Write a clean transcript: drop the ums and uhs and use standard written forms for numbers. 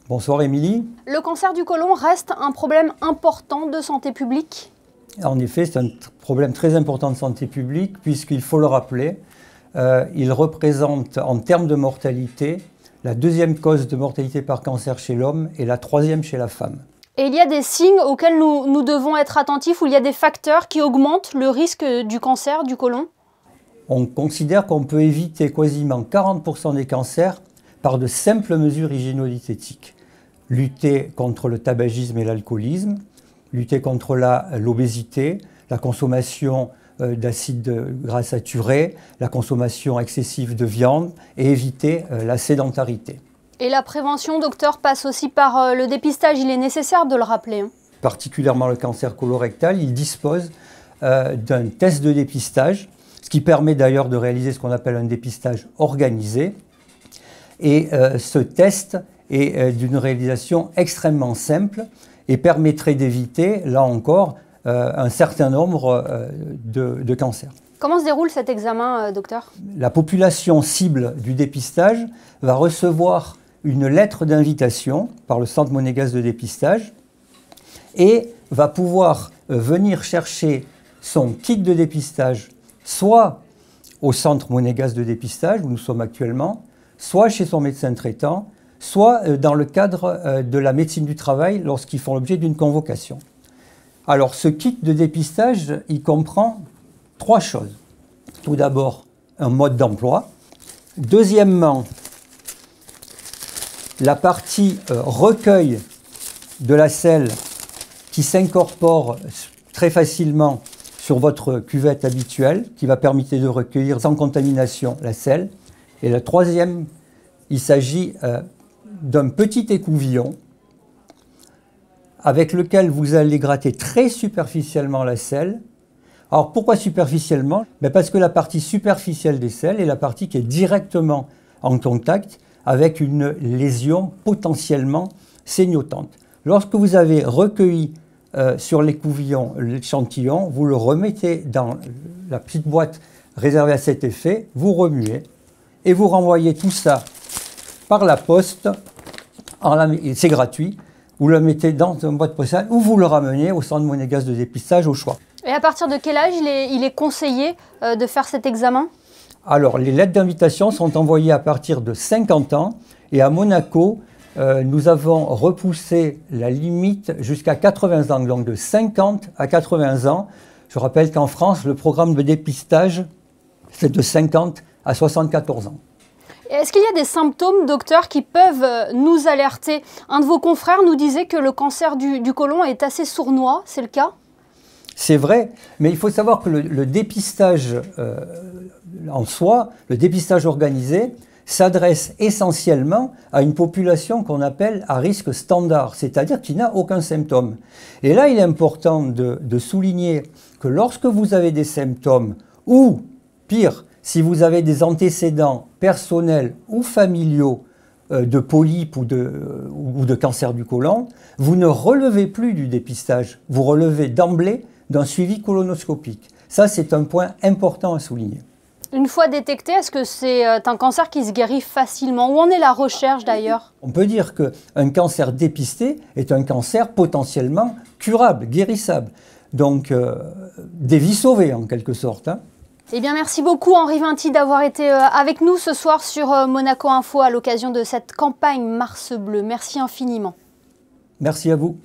Bonsoir Émilie. Le cancer du côlon reste un problème important de santé publique? En effet, c'est un problème très important de santé publique puisqu'il faut le rappeler, il représente en termes de mortalité la deuxième cause de mortalité par cancer chez l'homme et la troisième chez la femme. Et il y a des signes auxquels nous devons être attentifs, ou il y a des facteurs qui augmentent le risque du cancer du côlon? On considère qu'on peut éviter quasiment 40% des cancers par de simples mesures hygiéno-diététiques. Lutter contre le tabagisme et l'alcoolisme, lutter contre l'obésité, la consommation d'acides gras saturés, la consommation excessive de viande et éviter la sédentarité. Et la prévention, docteur, passe aussi par le dépistage, il est nécessaire de le rappeler. Particulièrement le cancer colorectal, il dispose d'un test de dépistage, ce qui permet d'ailleurs de réaliser ce qu'on appelle un dépistage organisé. Et ce test est d'une réalisation extrêmement simple et permettrait d'éviter, là encore, un certain nombre de cancers. Comment se déroule cet examen, docteur? La population cible du dépistage va recevoir une lettre d'invitation par le Centre monégasque de dépistage et va pouvoir venir chercher son kit de dépistage soit au Centre monégasque de dépistage où nous sommes actuellement, soit chez son médecin traitant, soit dans le cadre de la médecine du travail lorsqu'ils font l'objet d'une convocation. Alors ce kit de dépistage, il comprend trois choses. Tout d'abord, un mode d'emploi. Deuxièmement, la partie recueil de la selle qui s'incorpore très facilement sur votre cuvette habituelle, qui va permettre de recueillir sans contamination la selle. Et le troisième, il s'agit d'un petit écouvillon avec lequel vous allez gratter très superficiellement la selle. Alors pourquoi superficiellement? Parce que la partie superficielle des selles est la partie qui est directement en contact avec une lésion potentiellement saignotante. Lorsque vous avez recueilli sur l'écouvillon l'échantillon, vous le remettez dans la petite boîte réservée à cet effet, vous remuez et vous renvoyez tout ça par la poste, c'est gratuit, vous le mettez dans une boîte postale ou vous le ramenez au Centre monégasque de dépistage au choix. Et à partir de quel âge il est conseillé de faire cet examen? Alors, les lettres d'invitation sont envoyées à partir de 50 ans et à Monaco, nous avons repoussé la limite jusqu'à 80 ans, donc de 50 à 80 ans. Je rappelle qu'en France, le programme de dépistage, c'est de 50 à 74 ans. Est-ce qu'il y a des symptômes, docteur, qui peuvent nous alerter? Un de vos confrères nous disait que le cancer du côlon est assez sournois, c'est le cas? C'est vrai, mais il faut savoir que le dépistage en soi, le dépistage organisé, s'adresse essentiellement à une population qu'on appelle à risque standard, c'est-à-dire qui n'a aucun symptôme. Et là, il est important de souligner que lorsque vous avez des symptômes, ou pire, si vous avez des antécédents personnels ou familiaux de polypes ou de cancer du côlon, vous ne relevez plus du dépistage, vous relevez d'emblée d'un suivi colonoscopique. Ça, c'est un point important à souligner. Une fois détecté, est-ce que c'est un cancer qui se guérit facilement? Où en est la recherche d'ailleurs? On peut dire qu'un cancer dépisté est un cancer potentiellement curable, guérissable. Donc, des vies sauvées en quelque sorte. Eh bien, merci beaucoup Henri Vinti d'avoir été avec nous ce soir sur Monaco Info à l'occasion de cette campagne Mars Bleu. Merci infiniment. Merci à vous.